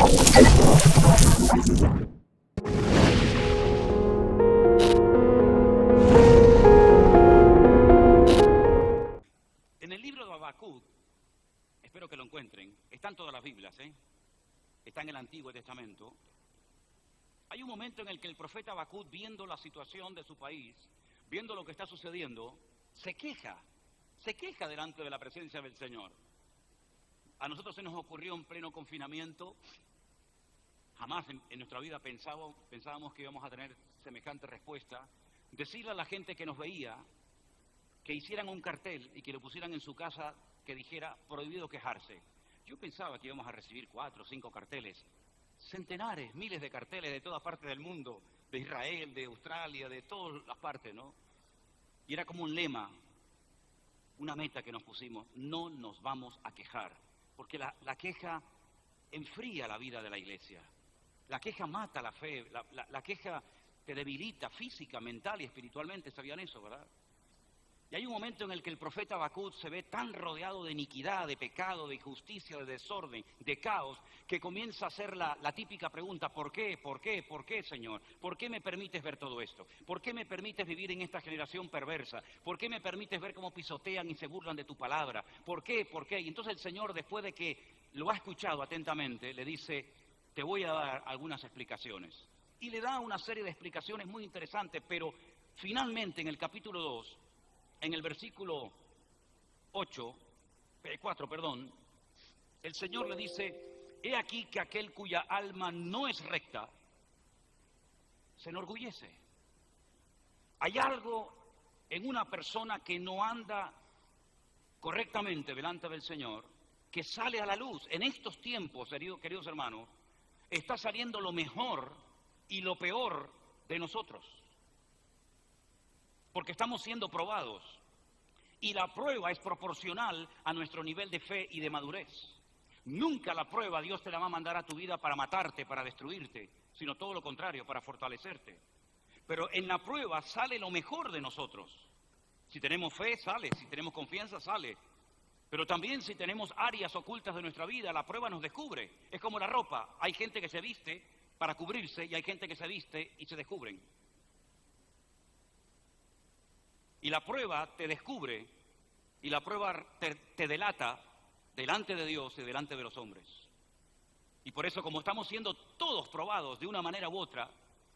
En el libro de Habacuc, espero que lo encuentren, están todas las Biblias, está en el Antiguo Testamento. Hay un momento en el que el profeta Habacuc, viendo la situación de su país, viendo lo que está sucediendo, se queja delante de la presencia del Señor. A nosotros se nos ocurrió en pleno confinamiento, jamás en nuestra vida pensábamos que íbamos a tener semejante respuesta, decirle a la gente que nos veía que hicieran un cartel y que lo pusieran en su casa que dijera prohibido quejarse. Yo pensaba que íbamos a recibir 4 o 5 carteles, centenares, miles de carteles de toda parte del mundo, de Israel, de Australia, de todas las partes, ¿no? Y era como un lema, una meta que nos pusimos: no nos vamos a quejar, porque la queja enfría la vida de la iglesia, la queja mata la fe, la queja te debilita física, mental y espiritualmente. ¿Sabían eso, verdad? Y hay un momento en el que el profeta Habacuc se ve tan rodeado de iniquidad, de pecado, de injusticia, de desorden, de caos, que comienza a hacer la típica pregunta: ¿por qué? ¿Por qué? ¿Por qué, Señor? ¿Por qué me permites ver todo esto? ¿Por qué me permites vivir en esta generación perversa? ¿Por qué me permites ver cómo pisotean y se burlan de tu palabra? ¿Por qué? ¿Por qué? Y entonces el Señor, después de que lo ha escuchado atentamente, le dice: te voy a dar algunas explicaciones. Y le da una serie de explicaciones muy interesantes, pero finalmente en el capítulo 2, en el versículo 4, el Señor le dice: he aquí que aquel cuya alma no es recta se enorgullece. Hay algo en una persona que no anda correctamente delante del Señor, que sale a la luz. En estos tiempos, queridos hermanos, está saliendo lo mejor y lo peor de nosotros, porque estamos siendo probados, y la prueba es proporcional a nuestro nivel de fe y de madurez. Nunca la prueba Dios te la va a mandar a tu vida para matarte, para destruirte, sino todo lo contrario, para fortalecerte. Pero en la prueba sale lo mejor de nosotros. Si tenemos fe, sale; si tenemos confianza, sale. Pero también si tenemos áreas ocultas de nuestra vida, la prueba nos descubre. Es como la ropa: hay gente que se viste para cubrirse y hay gente que se viste y se descubren. Y la prueba te descubre, y la prueba te delata delante de Dios y delante de los hombres. Y por eso, como estamos siendo todos probados de una manera u otra,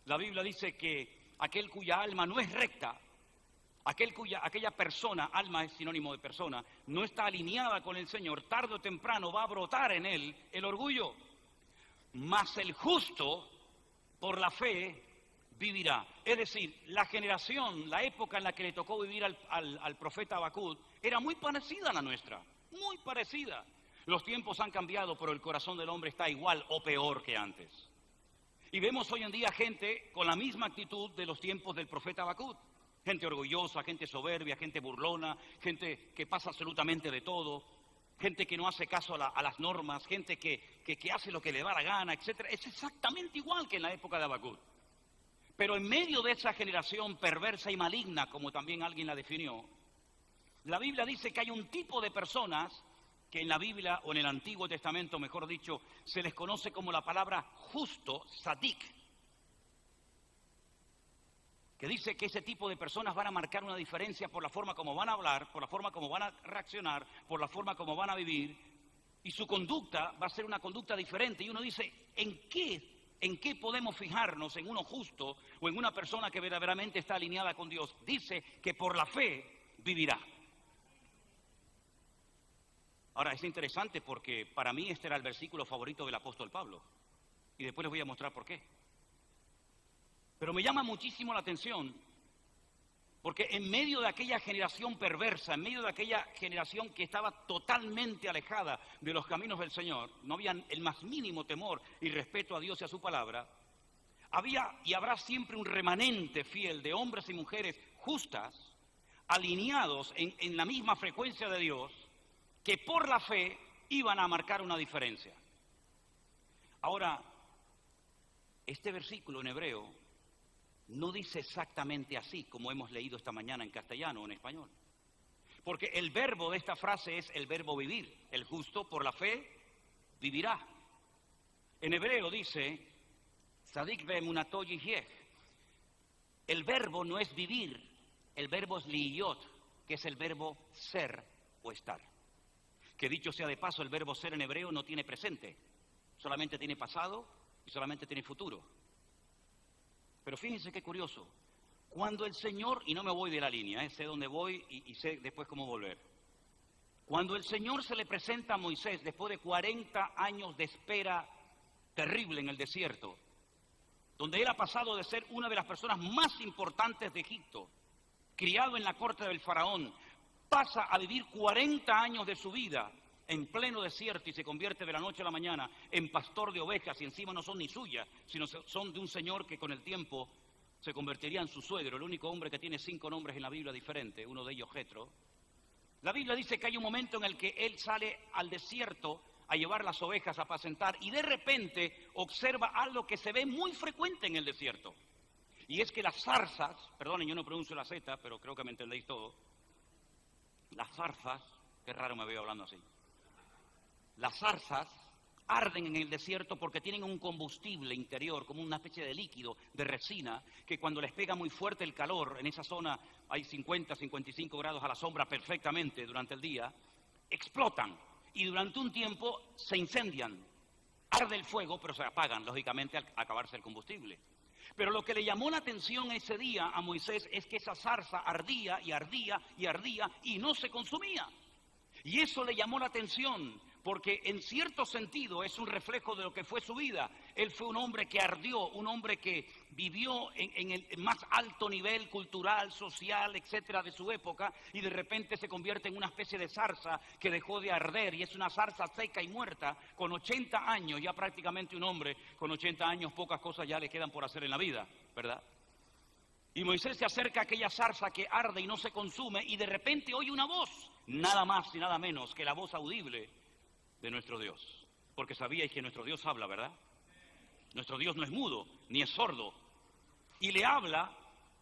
la Biblia dice que aquel cuya alma no es recta, aquella persona, alma es sinónimo de persona, no está alineada con el Señor, tarde o temprano va a brotar en él el orgullo. Mas el justo, por la fe, vivirá. Es decir, la generación, la época en la que le tocó vivir al profeta Habacuc era muy parecida a la nuestra, muy parecida. Los tiempos han cambiado, pero el corazón del hombre está igual o peor que antes. Y vemos hoy en día gente con la misma actitud de los tiempos del profeta Habacuc. Gente orgullosa, gente soberbia, gente burlona, gente que pasa absolutamente de todo, gente que no hace caso a las normas, gente que hace lo que le da la gana, etc. Es exactamente igual que en la época de Habacuc. Pero en medio de esa generación perversa y maligna, como también alguien la definió, la Biblia dice que hay un tipo de personas que en la Biblia, o en el Antiguo Testamento, mejor dicho, se les conoce como la palabra justo, sadik, que dice que ese tipo de personas van a marcar una diferencia por la forma como van a hablar, por la forma como van a reaccionar, por la forma como van a vivir, y su conducta va a ser una conducta diferente. Y uno dice: ¿en qué podemos fijarnos en uno justo o en una persona que verdaderamente está alineada con Dios? Dice que por la fe vivirá. Ahora, es interesante porque para mí este era el versículo favorito del apóstol Pablo, y después les voy a mostrar por qué. Pero me llama muchísimo la atención, porque en medio de aquella generación perversa, en medio de aquella generación que estaba totalmente alejada de los caminos del Señor, no había el más mínimo temor y respeto a Dios y a su palabra, había y habrá siempre un remanente fiel de hombres y mujeres justas, alineados en la misma frecuencia de Dios, que por la fe iban a marcar una diferencia. Ahora, este versículo en hebreo no dice exactamente así como hemos leído esta mañana en castellano o en español. Porque el verbo de esta frase es el verbo vivir. El justo por la fe vivirá. En hebreo dice, Sadik be'emunato yihyeh. El verbo no es vivir, el verbo es liyot, que es el verbo ser o estar. Que dicho sea de paso, el verbo ser en hebreo no tiene presente, solamente tiene pasado y solamente tiene futuro. Pero fíjense qué curioso, cuando el Señor, y no me voy de la línea, sé dónde voy y sé después cómo volver. Cuando el Señor se le presenta a Moisés después de 40 años de espera terrible en el desierto, donde él ha pasado de ser una de las personas más importantes de Egipto, criado en la corte del faraón, pasa a vivir 40 años de su vida en pleno desierto y se convierte de la noche a la mañana en pastor de ovejas, y encima no son ni suyas, sino son de un señor que con el tiempo se convertiría en su suegro, el único hombre que tiene 5 nombres en la Biblia diferentes, uno de ellos Jetro. La Biblia dice que hay un momento en el que él sale al desierto a llevar las ovejas a apacentar y de repente observa algo que se ve muy frecuente en el desierto. Y es que las zarzas, perdonen, yo no pronuncio la Z, pero creo que me entendéis todo. Las zarzas, qué raro me veo hablando así. Las zarzas arden en el desierto porque tienen un combustible interior, como una especie de líquido, de resina, que cuando les pega muy fuerte el calor, en esa zona hay 50, 55 grados a la sombra perfectamente durante el día, explotan y durante un tiempo se incendian. Arde el fuego, pero se apagan, lógicamente, al acabarse el combustible. Pero lo que le llamó la atención ese día a Moisés es que esa zarza ardía y ardía y ardía y no se consumía. Y eso le llamó la atención, porque en cierto sentido es un reflejo de lo que fue su vida. Él fue un hombre que ardió, un hombre que vivió en el más alto nivel cultural, social, etcétera, de su época, y de repente se convierte en una especie de zarza que dejó de arder, y es una zarza seca y muerta, con 80 años, ya prácticamente un hombre con 80 años, pocas cosas ya le quedan por hacer en la vida, ¿verdad? Y Moisés se acerca a aquella zarza que arde y no se consume, y de repente oye una voz, nada más y nada menos que la voz audible de nuestro Dios. Porque sabíais que nuestro Dios habla, ¿verdad? Nuestro Dios no es mudo, ni es sordo. Y le habla,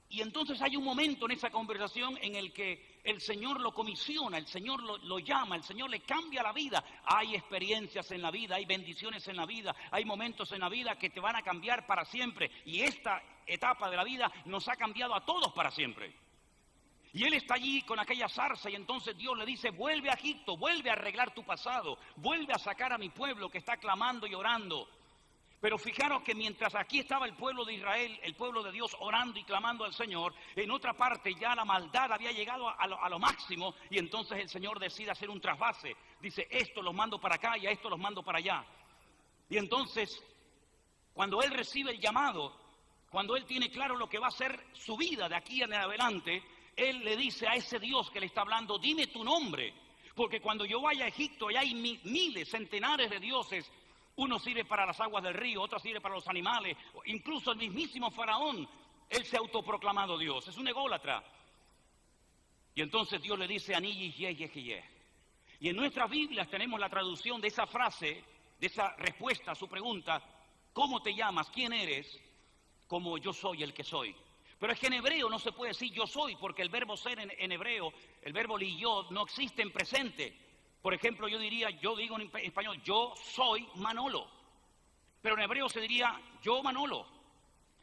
y entonces hay un momento en esa conversación en el que el Señor lo comisiona, el Señor lo llama, el Señor le cambia la vida. Hay experiencias en la vida, hay bendiciones en la vida, hay momentos en la vida que te van a cambiar para siempre. Y esta etapa de la vida nos ha cambiado a todos para siempre. Y él está allí con aquella zarza y entonces Dios le dice, vuelve a Egipto, vuelve a arreglar tu pasado, vuelve a sacar a mi pueblo que está clamando y orando. Pero fijaros que mientras aquí estaba el pueblo de Israel, el pueblo de Dios orando y clamando al Señor, en otra parte ya la maldad había llegado a lo máximo y entonces el Señor decide hacer un trasvase. Dice, esto los mando para acá y a esto los mando para allá. Y entonces, cuando él recibe el llamado, cuando él tiene claro lo que va a ser su vida de aquí en adelante, él le dice a ese Dios que le está hablando, dime tu nombre, porque cuando yo vaya a Egipto, allá hay miles, centenares de dioses. Uno sirve para las aguas del río, otro sirve para los animales, incluso el mismísimo faraón, él se ha autoproclamado Dios, es un ególatra. Y entonces Dios le dice, Ani Yeh. Y en nuestras Biblias tenemos la traducción de esa frase, de esa respuesta a su pregunta, ¿cómo te llamas? ¿Quién eres? Como yo soy el que soy. Pero es que en hebreo no se puede decir yo soy, porque el verbo ser en hebreo, el verbo liyot, no existe en presente. Por ejemplo, yo digo en español, yo soy Manolo. Pero en hebreo se diría, yo Manolo.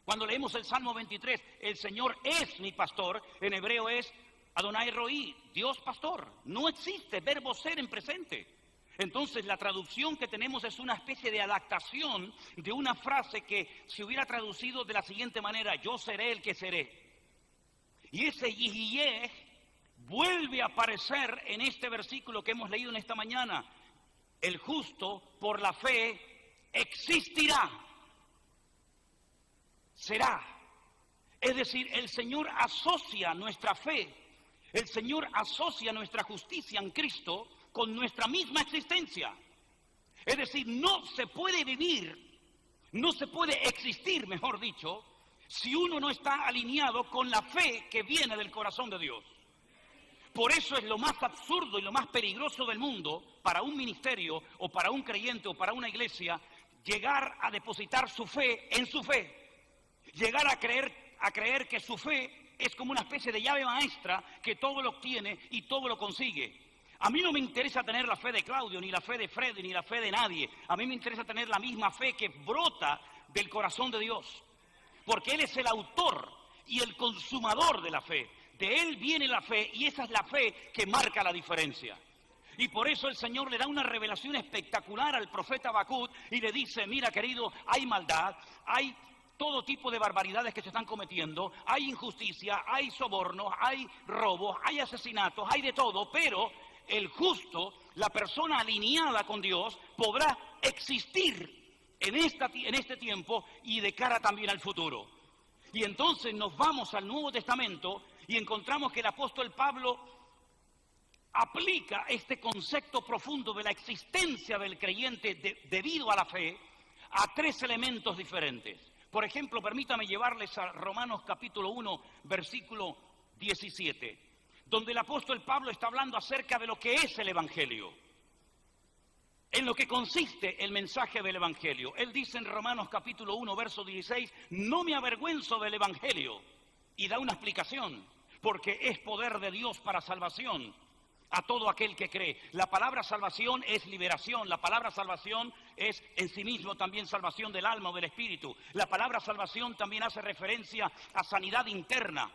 Cuando leemos el Salmo 23, el Señor es mi pastor, en hebreo es Adonai Roí, Dios pastor. No existe verbo ser en presente. Entonces la traducción que tenemos es una especie de adaptación de una frase que se hubiera traducido de la siguiente manera, yo seré el que seré. Y ese Yihiyeh vuelve a aparecer en este versículo que hemos leído en esta mañana. El justo por la fe existirá, será. Es decir, el Señor asocia nuestra fe, el Señor asocia nuestra justicia en Cristo con nuestra misma existencia. Es decir, no se puede vivir, no se puede existir, mejor dicho, si uno no está alineado con la fe que viene del corazón de Dios. Por eso es lo más absurdo y lo más peligroso del mundo para un ministerio o para un creyente o para una iglesia llegar a depositar su fe en su fe. Llegar a creer que su fe es como una especie de llave maestra que todo lo obtiene y todo lo consigue. A mí no me interesa tener la fe de Claudio, ni la fe de Fred, ni la fe de nadie. A mí me interesa tener la misma fe que brota del corazón de Dios. Porque Él es el autor y el consumador de la fe. De Él viene la fe y esa es la fe que marca la diferencia. Y por eso el Señor le da una revelación espectacular al profeta Habacuc y le dice, mira querido, hay maldad, hay todo tipo de barbaridades que se están cometiendo, hay injusticia, hay sobornos, hay robos, hay asesinatos, hay de todo, pero el justo, la persona alineada con Dios, podrá existir en este tiempo y de cara también al futuro. Y entonces nos vamos al Nuevo Testamento y encontramos que el apóstol Pablo aplica este concepto profundo de la existencia del creyente debido a la fe a tres elementos diferentes. Por ejemplo, permítame llevarles a Romanos capítulo 1, versículo 17, donde el apóstol Pablo está hablando acerca de lo que es el Evangelio, en lo que consiste el mensaje del Evangelio. Él dice en Romanos capítulo 1, verso 16, no me avergüenzo del Evangelio, y da una explicación, porque es poder de Dios para salvación a todo aquel que cree. La palabra salvación es liberación, la palabra salvación es en sí mismo también salvación del alma o del espíritu. La palabra salvación también hace referencia a sanidad interna.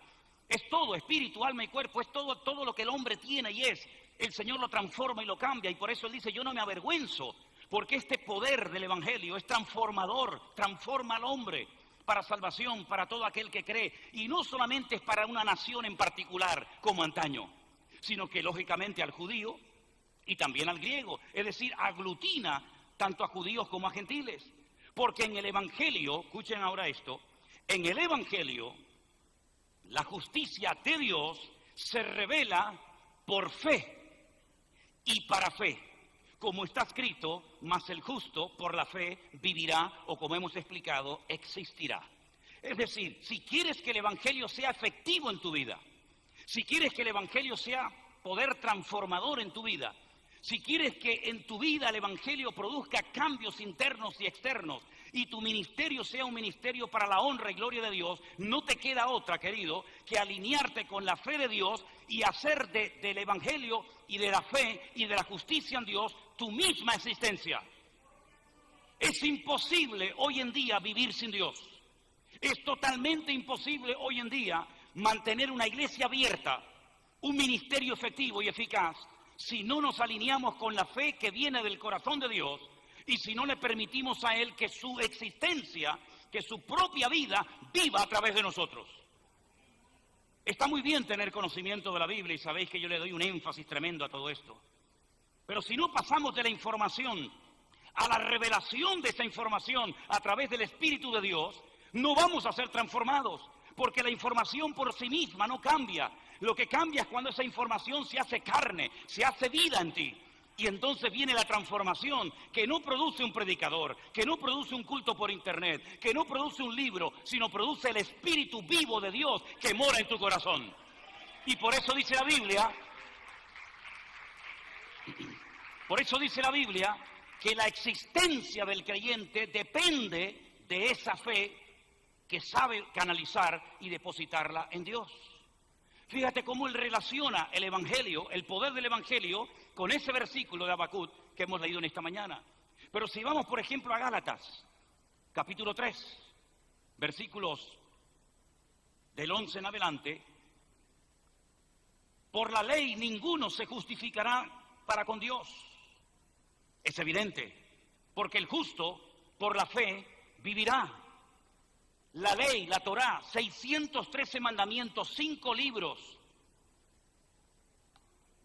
Es todo, espíritu, alma y cuerpo, es todo lo que el hombre tiene y es. El Señor lo transforma y lo cambia y por eso Él dice, yo no me avergüenzo, porque este poder del Evangelio es transformador, transforma al hombre para salvación, para todo aquel que cree. Y no solamente es para una nación en particular, como antaño, sino que lógicamente al judío y también al griego, es decir, aglutina tanto a judíos como a gentiles, porque en el Evangelio, escuchen ahora esto, en el Evangelio la justicia de Dios se revela por fe y para fe, como está escrito, mas el justo por la fe vivirá, o como hemos explicado, existirá. Es decir, si quieres que el Evangelio sea efectivo en tu vida, si quieres que el Evangelio sea poder transformador en tu vida, si quieres que en tu vida el Evangelio produzca cambios internos y externos y tu ministerio sea un ministerio para la honra y gloria de Dios, no te queda otra, querido, que alinearte con la fe de Dios y hacer del Evangelio y de la fe y de la justicia en Dios tu misma existencia. Es imposible hoy en día vivir sin Dios. Es totalmente imposible hoy en día mantener una iglesia abierta, un ministerio efectivo y eficaz, si no nos alineamos con la fe que viene del corazón de Dios y si no le permitimos a Él que su existencia, que su propia vida viva a través de nosotros. Está muy bien tener conocimiento de la Biblia y sabéis que yo le doy un énfasis tremendo a todo esto. Pero si no pasamos de la información a la revelación de esa información a través del Espíritu de Dios, no vamos a ser transformados. Porque la información por sí misma no cambia. Lo que cambia es cuando esa información se hace carne, se hace vida en ti. Y entonces viene la transformación que no produce un predicador, que no produce un culto por internet, que no produce un libro, sino produce el Espíritu vivo de Dios que mora en tu corazón. Y por eso dice la Biblia, que la existencia del creyente depende de esa fe que sabe canalizar y depositarla en Dios. Fíjate cómo Él relaciona el Evangelio, el poder del Evangelio, con ese versículo de Habacuc que hemos leído en esta mañana. Pero si vamos, por ejemplo, a Gálatas, capítulo 3, versículos del 11 en adelante, por la ley ninguno se justificará para con Dios. Es evidente, porque el justo por la fe vivirá. La ley, la Torá, 613 mandamientos, 5 libros,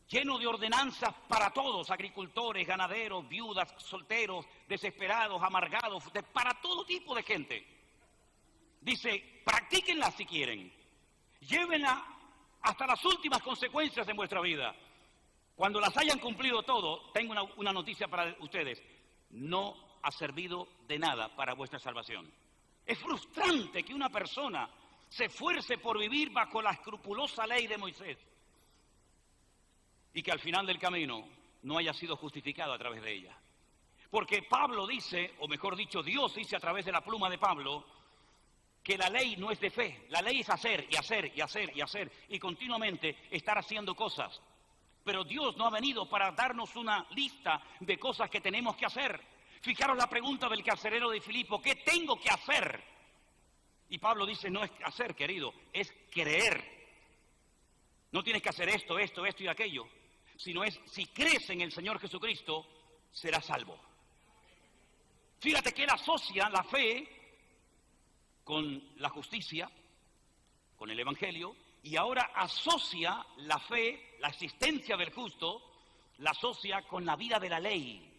lleno de ordenanzas para todos, agricultores, ganaderos, viudas, solteros, desesperados, amargados, para todo tipo de gente. Dice, practíquenla si quieren, llévenla hasta las últimas consecuencias de vuestra vida. Cuando las hayan cumplido todo, tengo una noticia para ustedes, no ha servido de nada para vuestra salvación. Es frustrante que una persona se esfuerce por vivir bajo la escrupulosa ley de Moisés y que al final del camino no haya sido justificado a través de ella. Porque Pablo dice, o mejor dicho, Dios dice a través de la pluma de Pablo, que la ley no es de fe, la ley es hacer y hacer y hacer y hacer y continuamente estar haciendo cosas. Pero Dios no ha venido para darnos una lista de cosas que tenemos que hacer. Fijaros la pregunta del carcelero de Filipo, ¿qué tengo que hacer? Y Pablo dice, no es hacer, querido, es creer. No tienes que hacer esto y aquello, sino es, si crees en el Señor Jesucristo, serás salvo. Fíjate que él asocia la fe con la justicia, con el Evangelio, y ahora asocia la fe, la existencia del justo, la asocia con la vida de la ley.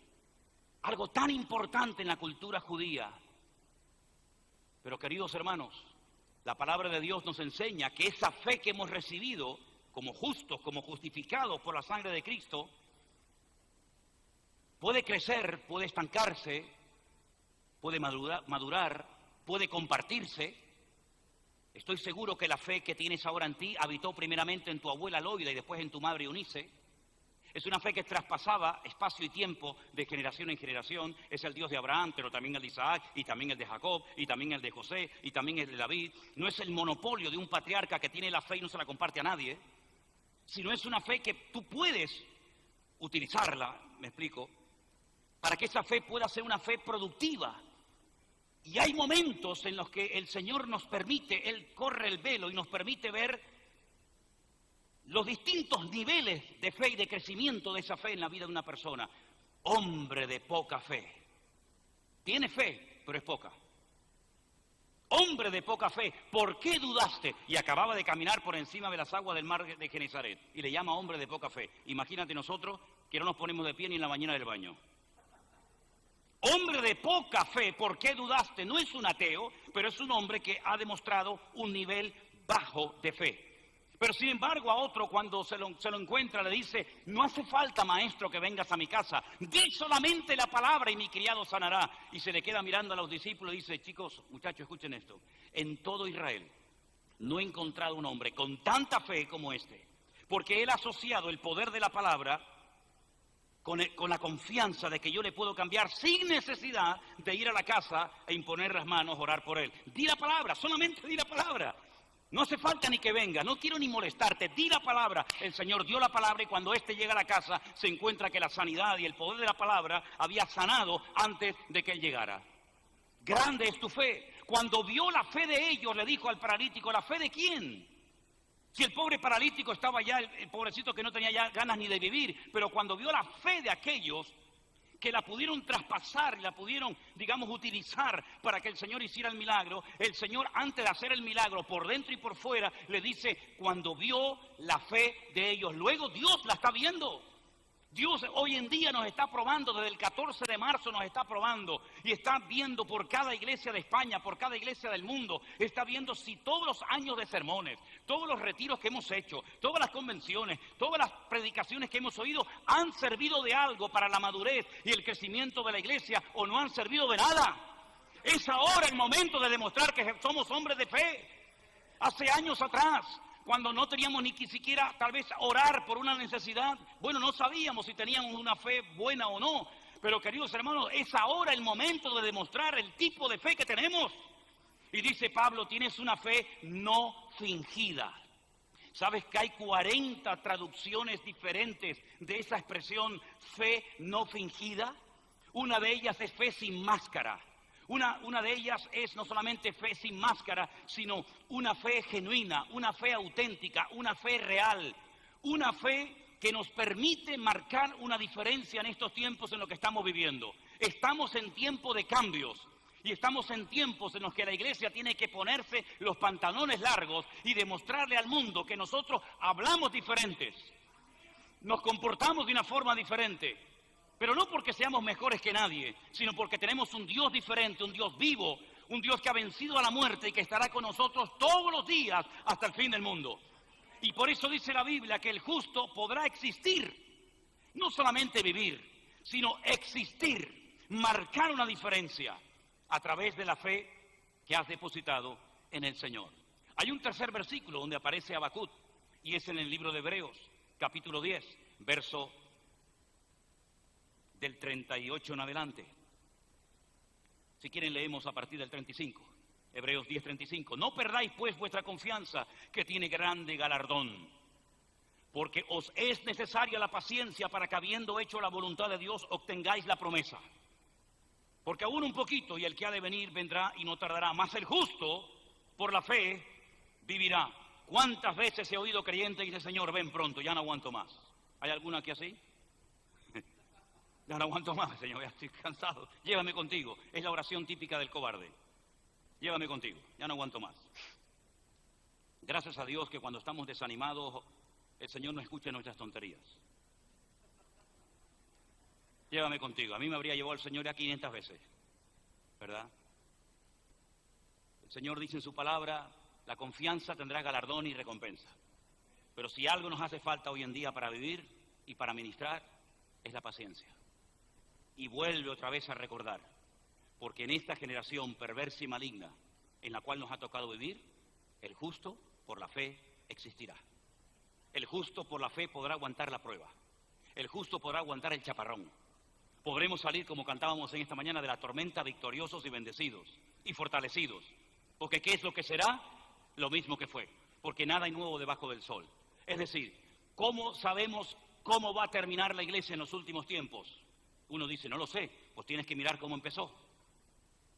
Algo tan importante en la cultura judía. Pero queridos hermanos, la palabra de Dios nos enseña que esa fe que hemos recibido como justos, como justificados por la sangre de Cristo, puede crecer, puede estancarse, puede madurar, puede compartirse. Estoy seguro que la fe que tienes ahora en ti habitó primeramente en tu abuela Loida y después en tu madre Eunice. Es una fe que traspasaba espacio y tiempo de generación en generación. Es el Dios de Abraham, pero también el de Isaac, y también el de Jacob, y también el de José, y también el de David. No es el monopolio de un patriarca que tiene la fe y no se la comparte a nadie, sino es una fe que tú puedes utilizarla, me explico, para que esa fe pueda ser una fe productiva. Y hay momentos en los que el Señor nos permite, Él corre el velo y nos permite ver los distintos niveles de fe y de crecimiento de esa fe en la vida de una persona. Hombre de poca fe. Tiene fe, pero es poca. Hombre de poca fe, ¿por qué dudaste? Y acababa de caminar por encima de las aguas del mar de Genesaret. Y le llama hombre de poca fe. Imagínate nosotros que no nos ponemos de pie ni en la mañana del baño. Hombre de poca fe, ¿por qué dudaste? No es un ateo, pero es un hombre que ha demostrado un nivel bajo de fe. Pero sin embargo a otro cuando se lo encuentra le dice, no hace falta, maestro, que vengas a mi casa, di solamente la palabra y mi criado sanará. Y se le queda mirando a los discípulos y dice, chicos, muchachos, escuchen esto, en todo Israel no he encontrado un hombre con tanta fe como este, porque él ha asociado el poder de la palabra con la confianza de que yo le puedo cambiar sin necesidad de ir a la casa e imponer las manos, orar por él. Di la palabra, solamente di la palabra. No hace falta ni que venga, no quiero ni molestarte, di la palabra. El Señor dio la palabra y cuando éste llega a la casa se encuentra que la sanidad y el poder de la palabra había sanado antes de que él llegara. Grande es tu fe. Cuando vio la fe de ellos, le dijo al paralítico, ¿la fe de quién? Si el pobre paralítico estaba ya, el pobrecito que no tenía ya ganas ni de vivir, pero cuando vio la fe de aquellos que la pudieron traspasar y la pudieron, digamos, utilizar para que el Señor hiciera el milagro, el Señor antes de hacer el milagro por dentro y por fuera le dice, cuando vio la fe de ellos, luego Dios la está viendo. Dios hoy en día nos está probando, desde el 14 de marzo nos está probando y está viendo por cada iglesia de España, por cada iglesia del mundo, está viendo si todos los años de sermones, todos los retiros que hemos hecho, todas las convenciones, todas las predicaciones que hemos oído han servido de algo para la madurez y el crecimiento de la iglesia o no han servido de nada. Es ahora el momento de demostrar que somos hombres de fe. Hace años atrás, cuando no teníamos ni siquiera tal vez orar por una necesidad, bueno, no sabíamos si teníamos una fe buena o no, pero queridos hermanos, es ahora el momento de demostrar el tipo de fe que tenemos. Y dice Pablo, tienes una fe no fingida. ¿Sabes que hay 40 traducciones diferentes de esa expresión fe no fingida? Una de ellas es fe sin máscara. Una de ellas es no solamente fe sin máscara, sino una fe genuina, una fe auténtica, una fe real, una fe que nos permite marcar una diferencia en estos tiempos en los que estamos viviendo. Estamos en tiempo de cambios y estamos en tiempos en los que la iglesia tiene que ponerse los pantalones largos y demostrarle al mundo que nosotros hablamos diferentes, nos comportamos de una forma diferente. Pero no porque seamos mejores que nadie, sino porque tenemos un Dios diferente, un Dios vivo, un Dios que ha vencido a la muerte y que estará con nosotros todos los días hasta el fin del mundo. Y por eso dice la Biblia que el justo podrá existir, no solamente vivir, sino existir, marcar una diferencia a través de la fe que has depositado en el Señor. Hay un tercer versículo donde aparece Habacuc y es en el libro de Hebreos, capítulo 10, verso del 38 en adelante. Si quieren leemos a partir del 35. Hebreos 10:35. No perdáis pues vuestra confianza, que tiene grande galardón. Porque os es necesaria la paciencia para que, habiendo hecho la voluntad de Dios, obtengáis la promesa. Porque aún un poquito, y el que ha de venir vendrá y no tardará. Mas el justo, por la fe, vivirá. ¿Cuántas veces he oído creyente y dice, Señor, ven pronto, ya no aguanto más? ¿Hay alguna aquí así? Ya no aguanto más, Señor, ya estoy cansado. Llévame contigo. Es la oración típica del cobarde. Llévame contigo, ya no aguanto más. Gracias a Dios que cuando estamos desanimados, el Señor no escucha nuestras tonterías. Llévame contigo. A mí me habría llevado el Señor ya 500 veces, ¿verdad? El Señor dice en su palabra, la confianza tendrá galardón y recompensa. Pero si algo nos hace falta hoy en día para vivir y para ministrar, es la paciencia. Y vuelve otra vez a recordar, porque en esta generación perversa y maligna en la cual nos ha tocado vivir, el justo por la fe existirá. El justo por la fe podrá aguantar la prueba. El justo podrá aguantar el chaparrón. Podremos salir, como cantábamos en esta mañana, de la tormenta victoriosos y bendecidos y fortalecidos. Porque ¿qué es lo que será? Lo mismo que fue. Porque nada hay nuevo debajo del sol. Es decir, ¿cómo sabemos cómo va a terminar la iglesia en los últimos tiempos? Uno dice, no lo sé, pues tienes que mirar cómo empezó.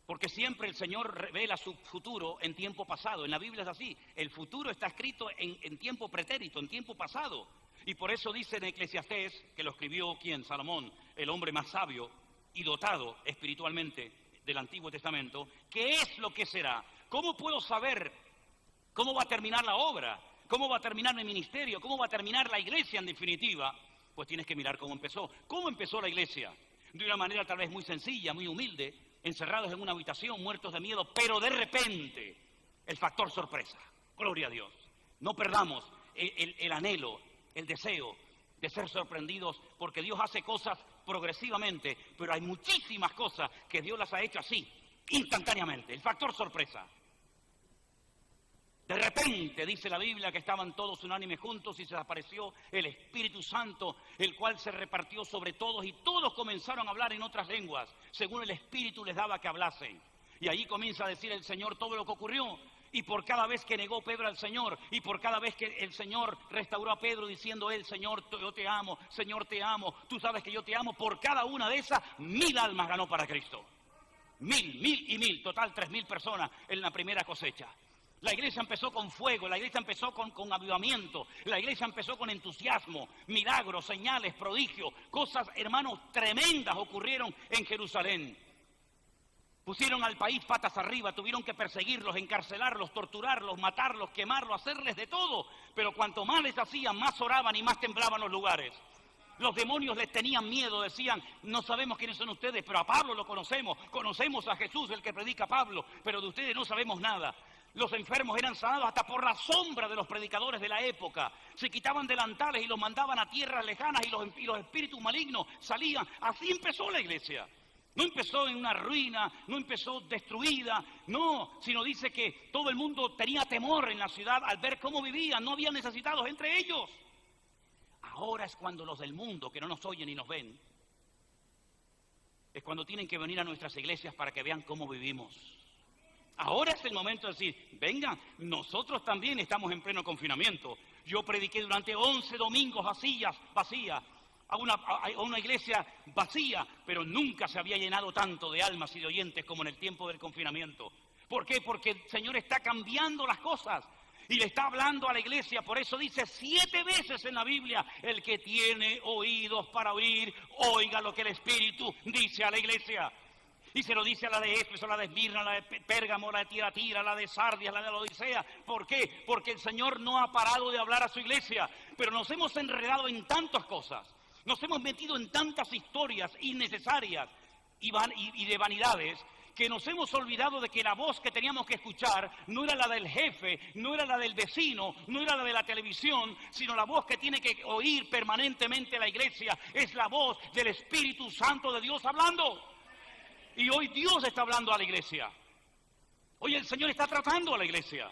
Porque siempre el Señor revela su futuro en tiempo pasado. En la Biblia es así. El futuro está escrito en tiempo pretérito, en tiempo pasado. Y por eso dice en Eclesiastés, que lo escribió ¿quién? Salomón, el hombre más sabio y dotado espiritualmente del Antiguo Testamento. ¿Qué es lo que será? ¿Cómo puedo saber cómo va a terminar la obra? ¿Cómo va a terminar mi ministerio? ¿Cómo va a terminar la iglesia en definitiva? Pues tienes que mirar cómo empezó. ¿Cómo empezó la iglesia? De una manera tal vez muy sencilla, muy humilde, encerrados en una habitación, muertos de miedo, pero de repente, el factor sorpresa. Gloria a Dios. No perdamos el anhelo, el deseo de ser sorprendidos, porque Dios hace cosas progresivamente, pero hay muchísimas cosas que Dios las ha hecho así, instantáneamente. El factor sorpresa. De repente, dice la Biblia, que estaban todos unánimes juntos y se apareció el Espíritu Santo, el cual se repartió sobre todos y todos comenzaron a hablar en otras lenguas, según el Espíritu les daba que hablasen. Y ahí comienza a decir el Señor todo lo que ocurrió. Y por cada vez que negó Pedro al Señor, y por cada vez que el Señor restauró a Pedro diciendo él, Señor, yo te amo, Señor, te amo, tú sabes que yo te amo, por cada una de esas, 1000 almas ganó para Cristo. 1000, total 3000 personas en la primera cosecha. La iglesia empezó con fuego, la iglesia empezó con avivamiento, la iglesia empezó con entusiasmo, milagros, señales, prodigios, cosas, hermanos, tremendas ocurrieron en Jerusalén. Pusieron al país patas arriba, tuvieron que perseguirlos, encarcelarlos, torturarlos, matarlos, quemarlos, hacerles de todo. Pero cuanto más les hacían, más oraban y más temblaban los lugares. Los demonios les tenían miedo, decían, no sabemos quiénes son ustedes, pero a Pablo lo conocemos, conocemos a Jesús, el que predica Pablo, pero de ustedes no sabemos nada. Los enfermos eran sanados hasta por la sombra de los predicadores de la época. Se quitaban delantales y los mandaban a tierras lejanas y los espíritus malignos salían. Así empezó la iglesia. No empezó en una ruina, no empezó destruida, no, sino dice que todo el mundo tenía temor en la ciudad al ver cómo vivían, no había necesitados entre ellos. Ahora es cuando los del mundo, que no nos oyen y nos ven, es cuando tienen que venir a nuestras iglesias para que vean cómo vivimos. Ahora es el momento de decir, vengan, nosotros también estamos en pleno confinamiento. Yo prediqué durante 11 domingos a sillas vacías, a una iglesia vacía, pero nunca se había llenado tanto de almas y de oyentes como en el tiempo del confinamiento. ¿Por qué? Porque el Señor está cambiando las cosas y le está hablando a la iglesia. Por eso dice 7 veces en la Biblia, el que tiene oídos para oír, oiga lo que el Espíritu dice a la iglesia. Y se lo dice a la de Éfeso, a la de Esmirna, a la de Pérgamo, a la de Tiatira, a la de Sardia, a la de la Odisea. ¿Por qué? Porque el Señor no ha parado de hablar a su iglesia, pero nos hemos enredado en tantas cosas. Nos hemos metido en tantas historias innecesarias y de vanidades que nos hemos olvidado de que la voz que teníamos que escuchar no era la del jefe, no era la del vecino, no era la de la televisión, sino la voz que tiene que oír permanentemente la iglesia. Es la voz del Espíritu Santo de Dios hablando. Y hoy Dios está hablando a la iglesia. Hoy el Señor está tratando a la iglesia.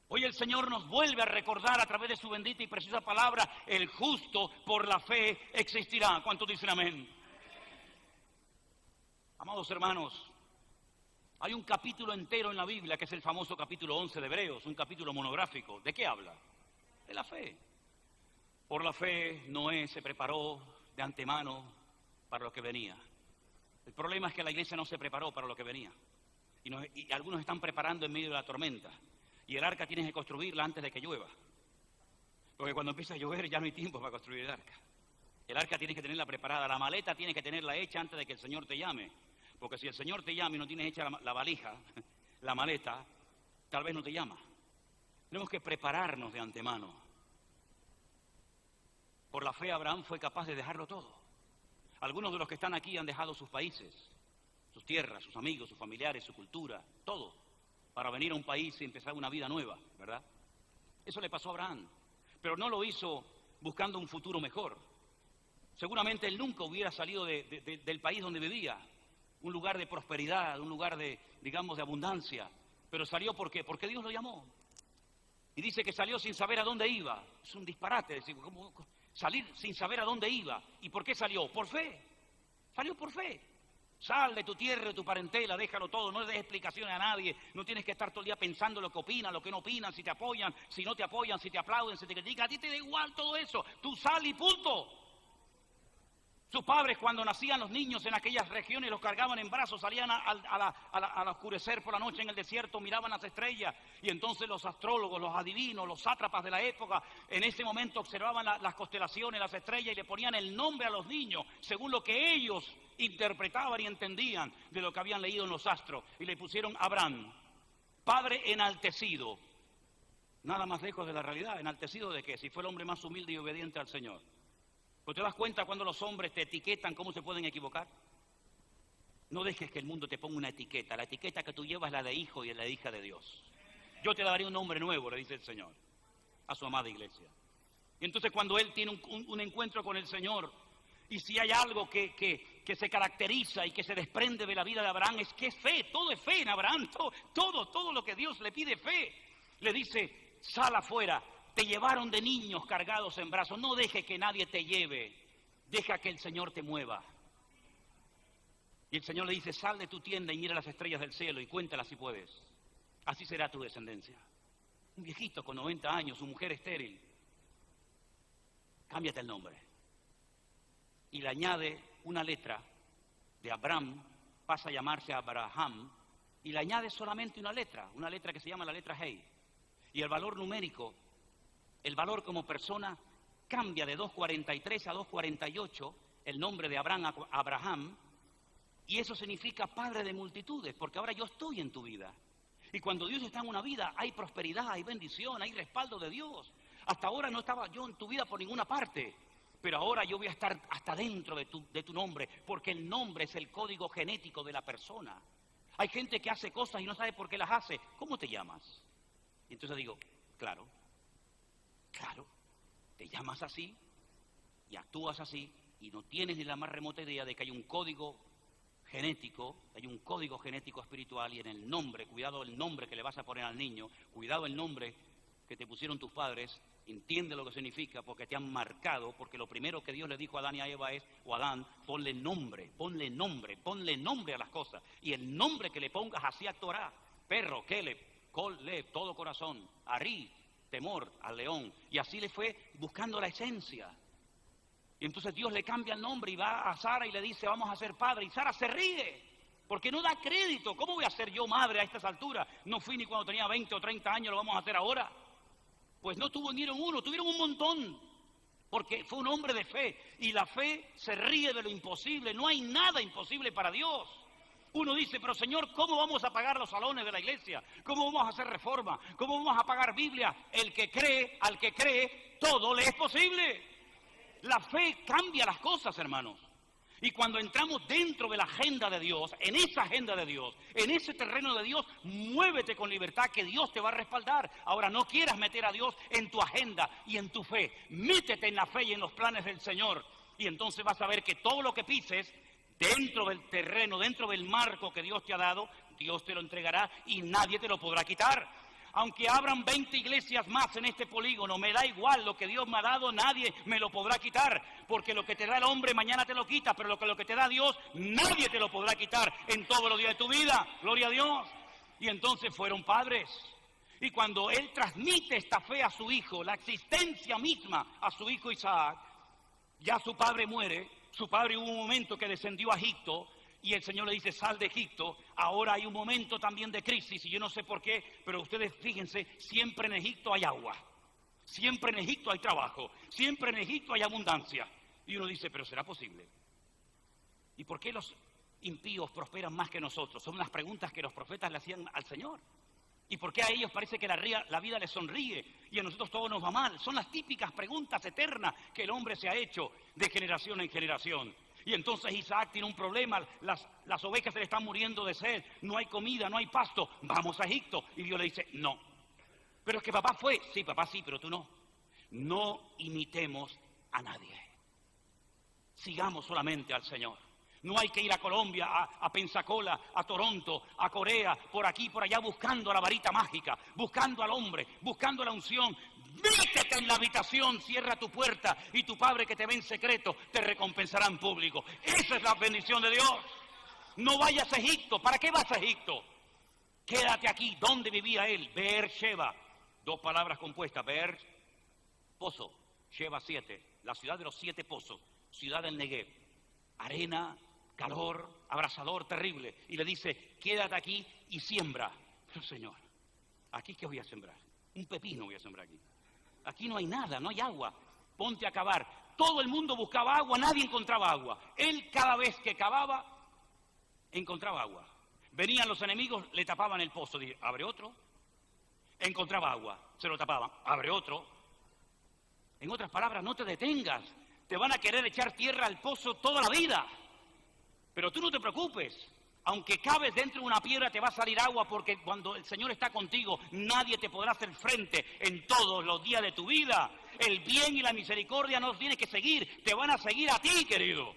Hoy el Señor nos vuelve a recordar a través de su bendita y preciosa palabra, el justo por la fe existirá. ¿Cuántos dicen amén? Amados hermanos, hay un capítulo entero en la Biblia que es el famoso capítulo 11 de Hebreos, un capítulo monográfico. ¿De qué habla? De la fe. Por la fe, Noé se preparó de antemano para lo que venía. El problema es que la iglesia no se preparó para lo que venía. Y algunos están preparando en medio de la tormenta. Y el arca tienes que construirla antes de que llueva. Porque cuando empieza a llover ya no hay tiempo para construir el arca. El arca tienes que tenerla preparada. La maleta tienes que tenerla hecha antes de que el Señor te llame. Porque si el Señor te llama y no tienes hecha la valija, la maleta, tal vez no te llama. Tenemos que prepararnos de antemano. Por la fe Abraham fue capaz de dejarlo todo. Algunos de los que están aquí han dejado sus países, sus tierras, sus amigos, sus familiares, su cultura, todo, para venir a un país y empezar una vida nueva, ¿verdad? Eso le pasó a Abraham, pero no lo hizo buscando un futuro mejor. Seguramente él nunca hubiera salido del país donde vivía, un lugar de prosperidad, un lugar de, digamos, de abundancia, pero salió porque Dios lo llamó. Y dice que salió sin saber a dónde iba. Es un disparate, decir, ¿cómo salir sin saber a dónde iba? ¿Y por qué salió? Por fe. Salió por fe. Sal de tu tierra, de tu parentela, déjalo todo, no le des explicaciones a nadie, no tienes que estar todo el día pensando lo que opinan, lo que no opinan, si te apoyan, si no te apoyan, si te aplauden, si te critican, a ti te da igual todo eso, tú sal y punto. Sus padres, cuando nacían los niños en aquellas regiones, los cargaban en brazos, salían al oscurecer por la noche en el desierto, miraban las estrellas, y entonces los astrólogos, los adivinos, los sátrapas de la época, en ese momento observaban las constelaciones, las estrellas, y le ponían el nombre a los niños, según lo que ellos interpretaban y entendían de lo que habían leído en los astros, y le pusieron Abraham, padre enaltecido. Nada más lejos de la realidad. ¿Enaltecido de qué? Si fue el hombre más humilde y obediente al Señor. ¿Pero te das cuenta cuando los hombres te etiquetan cómo se pueden equivocar? No dejes que el mundo te ponga una etiqueta. La etiqueta que tú llevas es la de hijo y la de hija de Dios. Yo te daré un nombre nuevo, le dice el Señor a su amada iglesia. Y entonces cuando él tiene un encuentro con el Señor, y si hay algo que se caracteriza y que se desprende de la vida de Abraham, es que es fe. Todo es fe en Abraham. Todo lo que Dios le pide fe. Le dice, sal afuera. Te llevaron de niños cargados en brazos. No deje que nadie te lleve. Deja que el Señor te mueva. Y el Señor le dice, sal de tu tienda y mira las estrellas del cielo y cuéntalas si puedes. Así será tu descendencia. Un viejito con 90 años, su mujer estéril. Cámbiate el nombre. Y le añade una letra de Abraham, pasa a llamarse Abraham, y le añade solamente una letra que se llama la letra Hey. Y el valor numérico, el valor como persona, cambia de 243 a 248, el nombre de Abraham a Abraham, y eso significa padre de multitudes, porque ahora yo estoy en tu vida. Y cuando Dios está en una vida, hay prosperidad, hay bendición, hay respaldo de Dios. Hasta ahora no estaba yo en tu vida por ninguna parte, pero ahora yo voy a estar hasta dentro de tu nombre, porque el nombre es el código genético de la persona. Hay gente que hace cosas y no sabe por qué las hace. ¿Cómo te llamas? Y entonces digo, claro, te llamas así y actúas así y no tienes ni la más remota idea de que hay un código genético, espiritual, y en el nombre, cuidado el nombre que le vas a poner al niño, cuidado el nombre que te pusieron tus padres, entiende lo que significa, porque te han marcado, porque lo primero que Dios le dijo a Adán y a Eva es, o Adán, ponle nombre a las cosas, y el nombre que le pongas así actuará. Perro, Keleb, Kol-Lev, todo corazón, Ari, temor al león, y así le fue buscando la esencia. Y entonces Dios le cambia el nombre y va a Sara y le dice, vamos a ser padre, y Sara se ríe, porque no da crédito. ¿Cómo voy a ser yo madre a estas alturas? No fui ni cuando tenía 20 o 30 años, lo vamos a hacer ahora. Pues no tuvieron uno, tuvieron un montón, porque fue un hombre de fe, y la fe se ríe de lo imposible. No hay nada imposible para Dios. Uno dice, pero Señor, ¿cómo vamos a pagar los salones de la iglesia? ¿Cómo vamos a hacer reforma? ¿Cómo vamos a pagar Biblia? El que cree, al que cree, todo le es posible. La fe cambia las cosas, hermanos. Y cuando entramos dentro de la agenda de Dios, en esa agenda de Dios, en ese terreno de Dios, muévete con libertad, que Dios te va a respaldar. Ahora, no quieras meter a Dios en tu agenda y en tu fe. Métete en la fe y en los planes del Señor. Y entonces vas a ver que todo lo que pises, dentro del terreno, dentro del marco que Dios te ha dado, Dios te lo entregará y nadie te lo podrá quitar. Aunque abran 20 iglesias más en este polígono, me da igual, lo que Dios me ha dado, nadie me lo podrá quitar, porque lo que te da el hombre mañana te lo quita, pero lo que te da Dios, nadie te lo podrá quitar en todos los días de tu vida. Gloria a Dios. Y entonces fueron padres. Y cuando él transmite esta fe a su hijo, la existencia misma a su hijo Isaac, ya su padre muere. Su padre hubo un momento que descendió a Egipto y el Señor le dice, sal de Egipto. Ahora hay un momento también de crisis y yo no sé por qué, pero ustedes fíjense, siempre en Egipto hay agua. Siempre en Egipto hay trabajo. Siempre en Egipto hay abundancia. Y uno dice, pero ¿será posible? ¿Y por qué los impíos prosperan más que nosotros? Son las preguntas que los profetas le hacían al Señor. ¿Y por qué a ellos parece que la vida les sonríe y a nosotros todo nos va mal? Son las típicas preguntas eternas que el hombre se ha hecho de generación en generación. Y entonces Isaac tiene un problema, las ovejas se le están muriendo de sed, no hay comida, no hay pasto, vamos a Egipto. Y Dios le dice, no. Pero es que papá fue, sí, papá sí, pero tú no. No imitemos a nadie. Sigamos solamente al Señor. No hay que ir a Colombia, a Pensacola, a Toronto, a Corea, por aquí, por allá, buscando la varita mágica, buscando al hombre, buscando la unción. Métete en la habitación, cierra tu puerta y tu Padre que te ve en secreto te recompensará en público. Esa es la bendición de Dios. No vayas a Egipto. ¿Para qué vas a Egipto? Quédate aquí. ¿Dónde vivía él? Beer-sheba. Dos palabras compuestas. Beer, pozo. Sheba, 7. La ciudad de los 7 pozos. Ciudad del Negev. Arena, calor, abrasador, terrible. Y le dice, quédate aquí y siembra. Pero Señor, ¿aquí qué voy a sembrar? Un pepino voy a sembrar aquí. Aquí no hay nada, no hay agua. Ponte a cavar. Todo el mundo buscaba agua, nadie encontraba agua. Él cada vez que cavaba, encontraba agua. Venían los enemigos, le tapaban el pozo. Dije, abre otro. Encontraba agua, se lo tapaban. Abre otro. En otras palabras, no te detengas. Te van a querer echar tierra al pozo toda la vida. Pero tú no te preocupes. Aunque caves dentro de una piedra te va a salir agua, porque cuando el Señor está contigo, nadie te podrá hacer frente en todos los días de tu vida. El bien y la misericordia no los tienes que seguir, te van a seguir a ti, querido.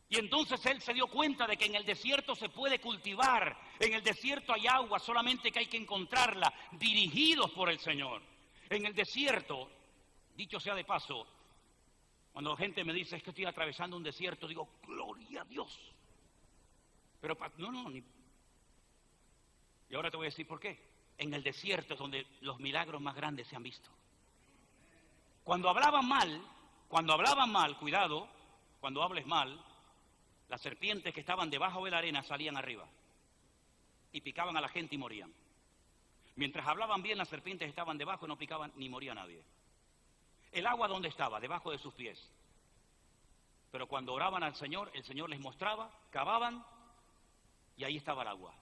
Y entonces él se dio cuenta de que en el desierto se puede cultivar, en el desierto hay agua, solamente que hay que encontrarla, dirigidos por el Señor. En el desierto, dicho sea de paso, cuando la gente me dice, es que estoy atravesando un desierto, digo, gloria a Dios. Pero no. Y ahora te voy a decir por qué. En el desierto es donde los milagros más grandes se han visto. Cuando hablaban mal, cuidado, cuando hables mal, las serpientes que estaban debajo de la arena salían arriba y picaban a la gente y morían. Mientras hablaban bien, las serpientes estaban debajo y no picaban ni moría nadie. El agua, ¿dónde estaba? Debajo de sus pies. Pero cuando oraban al Señor, el Señor les mostraba, cavaban y ahí estaba el agua.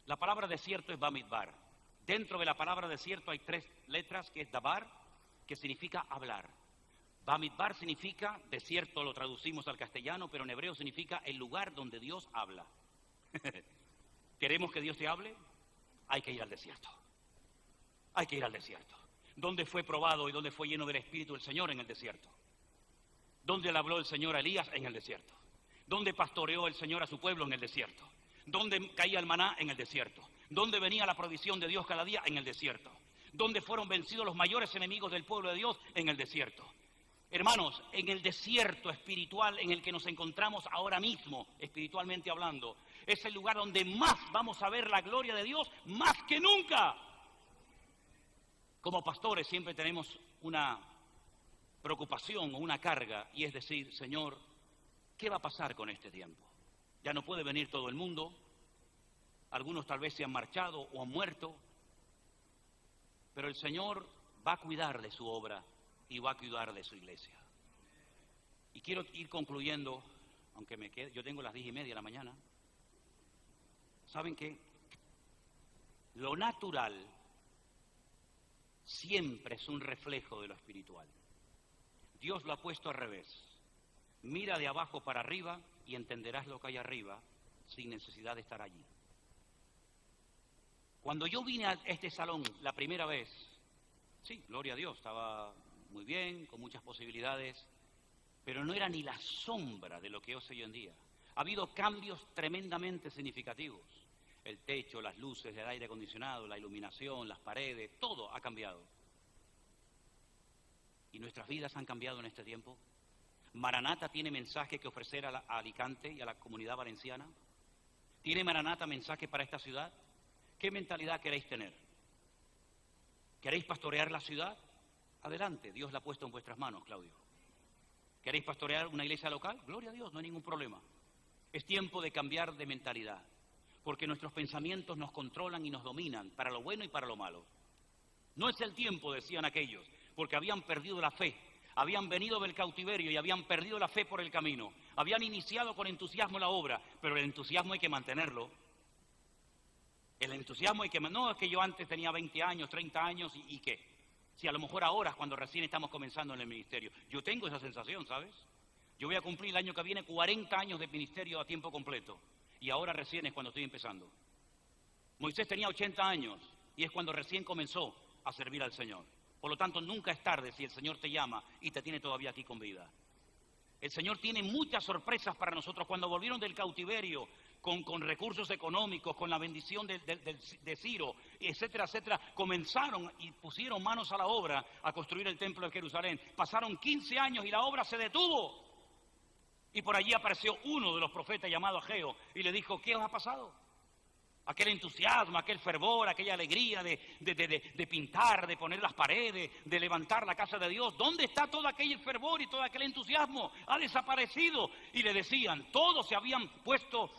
La palabra desierto es Bamidbar. Dentro de la palabra desierto hay 3 letras, que es Dabar, que significa hablar. Bamidbar significa desierto, lo traducimos al castellano, pero en hebreo significa el lugar donde Dios habla. ¿Queremos que Dios te hable? Hay que ir al desierto. Hay que ir al desierto. ¿Dónde fue probado y dónde fue lleno del Espíritu el Señor? En el desierto. ¿Dónde le habló el Señor a Elías? En el desierto. ¿Dónde pastoreó el Señor a su pueblo? En el desierto. ¿Dónde caía el maná? En el desierto. ¿Dónde venía la provisión de Dios cada día? En el desierto. ¿Dónde fueron vencidos los mayores enemigos del pueblo de Dios? En el desierto. Hermanos, en el desierto espiritual en el que nos encontramos ahora mismo, espiritualmente hablando, es el lugar donde más vamos a ver la gloria de Dios, más que nunca. Como pastores siempre tenemos una preocupación o una carga, y es decir, Señor, ¿qué va a pasar con este tiempo? Ya no puede venir todo el mundo, algunos tal vez se han marchado o han muerto, pero el Señor va a cuidar de su obra y va a cuidar de su iglesia. Y quiero ir concluyendo, aunque me quede, yo tengo las 10:30 de la mañana. ¿Saben qué? Lo natural siempre es un reflejo de lo espiritual. Dios lo ha puesto al revés. Mira de abajo para arriba y entenderás lo que hay arriba sin necesidad de estar allí. Cuando yo vine a este salón la primera vez, sí, gloria a Dios, estaba muy bien, con muchas posibilidades, pero no era ni la sombra de lo que es hoy en día. Ha habido cambios tremendamente significativos. El techo, las luces, el aire acondicionado, la iluminación, las paredes, todo ha cambiado. ¿Y nuestras vidas han cambiado en este tiempo? ¿Maranata tiene mensaje que ofrecer a Alicante y a la comunidad valenciana? ¿Tiene Maranata mensaje para esta ciudad? ¿Qué mentalidad queréis tener? ¿Queréis pastorear la ciudad? Adelante, Dios la ha puesto en vuestras manos, Claudio. ¿Queréis pastorear una iglesia local? Gloria a Dios, no hay ningún problema. Es tiempo de cambiar de mentalidad, porque nuestros pensamientos nos controlan y nos dominan, para lo bueno y para lo malo. No es el tiempo, decían aquellos, porque habían perdido la fe, habían venido del cautiverio y habían perdido la fe por el camino. Habían iniciado con entusiasmo la obra, pero el entusiasmo hay que mantenerlo. El entusiasmo hay que... No es que yo antes tenía 20 años, 30 años y ¿qué? Si a lo mejor ahora es cuando recién estamos comenzando en el ministerio. Yo tengo esa sensación, ¿sabes? Yo voy a cumplir el año que viene 40 años de ministerio a tiempo completo. Y ahora recién es cuando estoy empezando. Moisés tenía 80 años y es cuando recién comenzó a servir al Señor. Por lo tanto, nunca es tarde si el Señor te llama y te tiene todavía aquí con vida. El Señor tiene muchas sorpresas para nosotros. Cuando volvieron del cautiverio, con recursos económicos, con la bendición de Ciro, etcétera, etcétera, comenzaron y pusieron manos a la obra a construir el templo de Jerusalén. Pasaron 15 años y la obra se detuvo. Y por allí apareció uno de los profetas llamado Ageo y le dijo, ¿qué os ha pasado? Aquel entusiasmo, aquel fervor, aquella alegría de pintar, de poner las paredes, de levantar la casa de Dios. ¿Dónde está todo aquel fervor y todo aquel entusiasmo? Ha desaparecido. Y le decían, todos se habían puesto,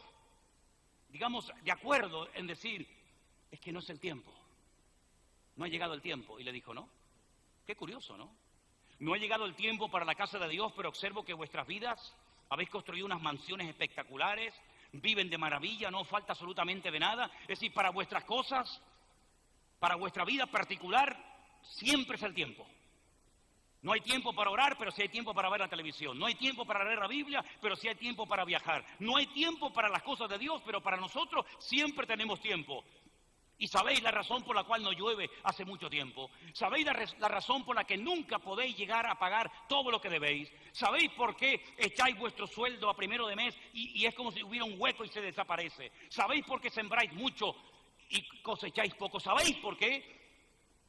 digamos, de acuerdo en decir, es que no es el tiempo. No ha llegado el tiempo. Y le dijo, no. Qué curioso, ¿no? No ha llegado el tiempo para la casa de Dios, pero observo que vuestras vidas habéis construido unas mansiones espectaculares, viven de maravilla, no falta absolutamente de nada. Es decir, para vuestras cosas, para vuestra vida particular, siempre es el tiempo. No hay tiempo para orar, pero sí hay tiempo para ver la televisión. No hay tiempo para leer la Biblia, pero sí hay tiempo para viajar. No hay tiempo para las cosas de Dios, pero para nosotros siempre tenemos tiempo. Y sabéis la razón por la cual no llueve hace mucho tiempo. Sabéis la razón por la que nunca podéis llegar a pagar todo lo que debéis. Sabéis por qué echáis vuestro sueldo a primero de mes y es como si hubiera un hueco y se desaparece. Sabéis por qué sembráis mucho y cosecháis poco. ¿Sabéis por qué?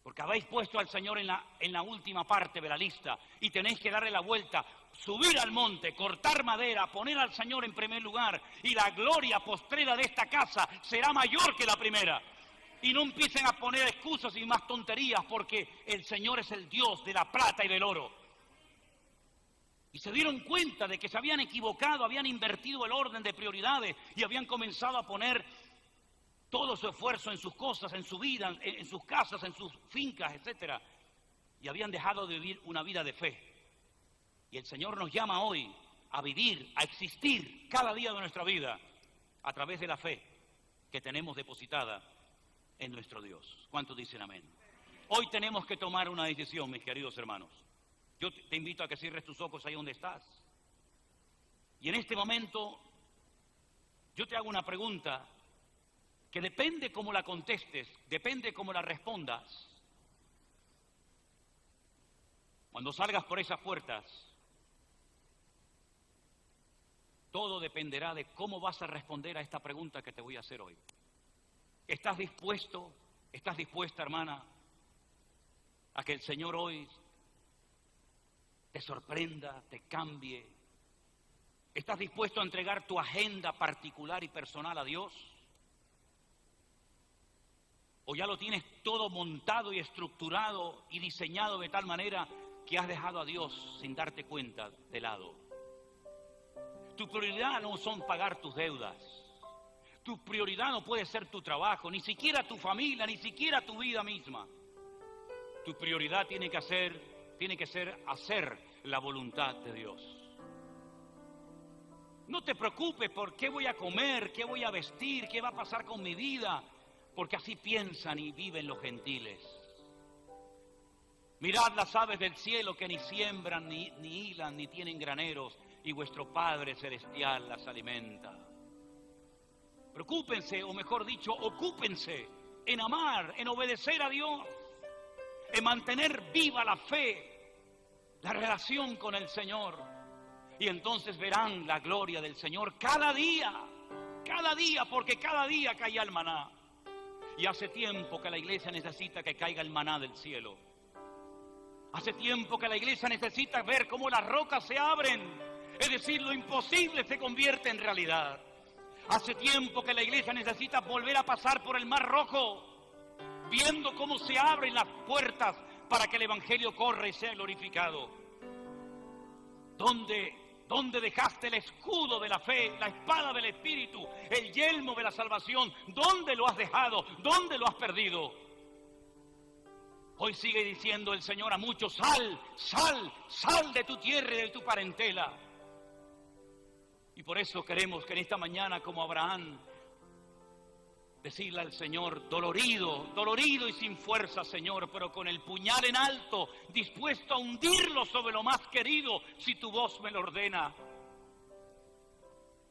Porque habéis puesto al Señor en la última parte de la lista y tenéis que darle la vuelta, subir al monte, cortar madera, poner al Señor en primer lugar y la gloria postrera de esta casa será mayor que la primera. Y no empiecen a poner excusas y más tonterías porque el Señor es el Dios de la plata y del oro. Y se dieron cuenta de que se habían equivocado, habían invertido el orden de prioridades y habían comenzado a poner todo su esfuerzo en sus cosas, en su vida, en sus casas, en sus fincas, etcétera. Y habían dejado de vivir una vida de fe. Y el Señor nos llama hoy a vivir, a existir cada día de nuestra vida a través de la fe que tenemos depositada en nuestro Dios. ¿Cuántos dicen amén? Hoy tenemos que tomar una decisión, mis queridos hermanos. Yo te invito a que cierres tus ojos ahí donde estás. Y en este momento, yo te hago una pregunta que depende cómo la contestes, depende cómo la respondas. Cuando salgas por esas puertas, todo dependerá de cómo vas a responder a esta pregunta que te voy a hacer hoy. ¿Estás dispuesto, estás dispuesta, hermana, a que el Señor hoy te sorprenda, te cambie? ¿Estás dispuesto a entregar tu agenda particular y personal a Dios? ¿O ya lo tienes todo montado y estructurado y diseñado de tal manera que has dejado a Dios sin darte cuenta de lado? Tu prioridad no son pagar tus deudas. Tu prioridad no puede ser tu trabajo, ni siquiera tu familia, ni siquiera tu vida misma. Tu prioridad tiene que ser hacer la voluntad de Dios. No te preocupes por qué voy a comer, qué voy a vestir, qué va a pasar con mi vida, porque así piensan y viven los gentiles. Mirad las aves del cielo que ni siembran, ni hilan, ni tienen graneros, y vuestro Padre Celestial las alimenta. Preocúpense, o mejor dicho, ocúpense en amar, en obedecer a Dios, en mantener viva la fe, la relación con el Señor. Y entonces verán la gloria del Señor cada día, porque cada día cae el maná. Y hace tiempo que la iglesia necesita que caiga el maná del cielo. Hace tiempo que la iglesia necesita ver cómo las rocas se abren, es decir, lo imposible se convierte en realidad. Hace tiempo que la iglesia necesita volver a pasar por el Mar Rojo, viendo cómo se abren las puertas para que el Evangelio corra y sea glorificado. ¿Dónde dejaste el escudo de la fe, la espada del Espíritu, el yelmo de la salvación? ¿Dónde lo has dejado? ¿Dónde lo has perdido? Hoy sigue diciendo el Señor a muchos: sal de tu tierra y de tu parentela. Y por eso queremos que en esta mañana, como Abraham, decirle al Señor, dolorido y sin fuerza, Señor, pero con el puñal en alto, dispuesto a hundirlo sobre lo más querido, si tu voz me lo ordena.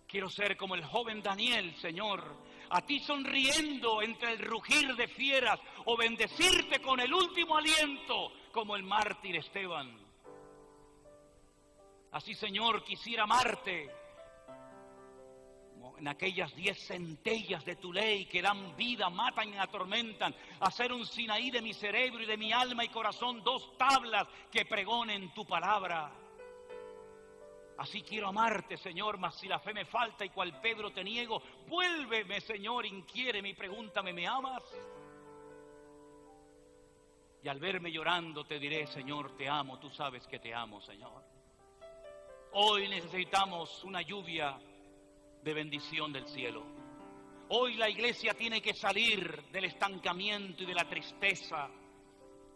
Quiero ser como el joven Daniel, Señor, a ti sonriendo entre el rugir de fieras, o bendecirte con el último aliento, como el mártir Esteban. Así, Señor, quisiera amarte, en aquellas 10 centellas de tu ley que dan vida, matan y atormentan, hacer un Sinaí de mi cerebro y de mi alma y corazón, 2 tablas que pregonen tu palabra. Así quiero amarte, Señor, mas si la fe me falta y cual Pedro te niego, vuélveme, Señor, inquiéreme y pregúntame: ¿me amas? Y al verme llorando te diré: Señor, te amo, tú sabes que te amo, Señor. Hoy necesitamos una lluvia de bendición del cielo. Hoy la iglesia tiene que salir del estancamiento y de la tristeza.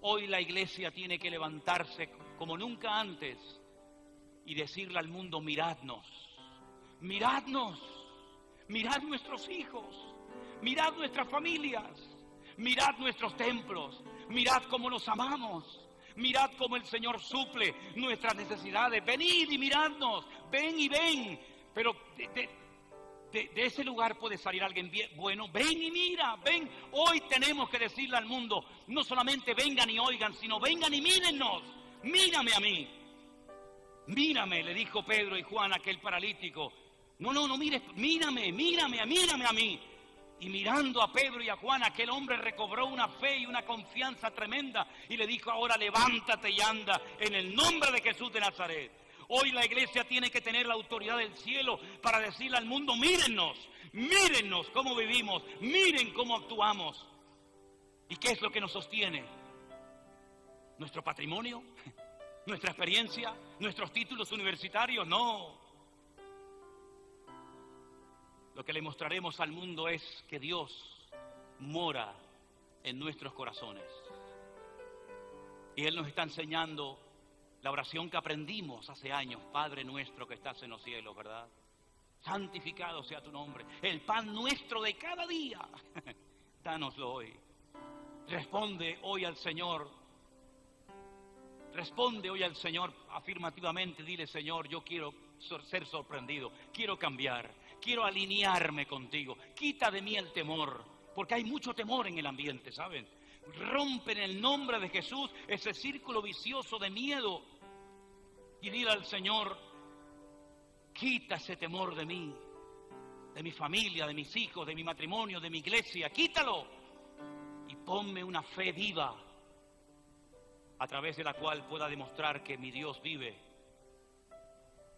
Hoy la iglesia tiene que levantarse como nunca antes y decirle al mundo: miradnos, miradnos, mirad nuestros hijos, mirad nuestras familias, mirad nuestros templos, mirad cómo nos amamos, mirad cómo el Señor suple nuestras necesidades. Venid y miradnos, ven y ven. Pero de ese lugar puede salir alguien bueno. Ven y mira, ven. Hoy tenemos que decirle al mundo: no solamente vengan y oigan, sino vengan y mírennos. Mírame a mí. Mírame, le dijo Pedro y Juan a aquel paralítico. No mires, mírame a mí. Y mirando a Pedro y a Juan, aquel hombre recobró una fe y una confianza tremenda y le dijo: ahora levántate y anda en el nombre de Jesús de Nazaret. Hoy la iglesia tiene que tener la autoridad del cielo para decirle al mundo: mírennos cómo vivimos, miren cómo actuamos. ¿Y qué es lo que nos sostiene? ¿Nuestro patrimonio? ¿Nuestra experiencia? ¿Nuestros títulos universitarios? No. Lo que le mostraremos al mundo es que Dios mora en nuestros corazones. Y Él nos está enseñando la oración que aprendimos hace años: Padre nuestro que estás en los cielos, ¿verdad? Santificado sea tu nombre. El pan nuestro de cada día, dánoslo hoy. Responde hoy al Señor afirmativamente. Dile: Señor, yo quiero ser sorprendido, quiero cambiar, quiero alinearme contigo. Quita de mí el temor, porque hay mucho temor en el ambiente, ¿saben? Rompe en el nombre de Jesús ese círculo vicioso de miedo y dile al Señor: quita ese temor de mí, de mi familia, de mis hijos, de mi matrimonio, de mi iglesia. Quítalo y ponme una fe viva a través de la cual pueda demostrar que mi Dios vive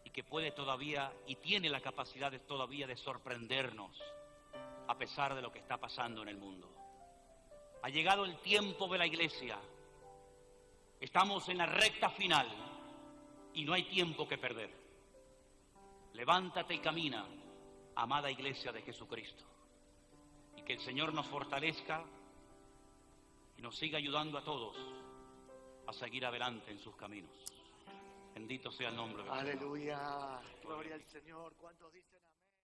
y que puede todavía y tiene la capacidad todavía de sorprendernos a pesar de lo que está pasando en el mundo. Ha llegado el tiempo de la iglesia. Estamos en la recta final y no hay tiempo que perder. Levántate y camina, amada iglesia de Jesucristo. Y que el Señor nos fortalezca y nos siga ayudando a todos a seguir adelante en sus caminos. Bendito sea el nombre de Dios. Aleluya. Gloria al Señor. ¿Cuántos dicen?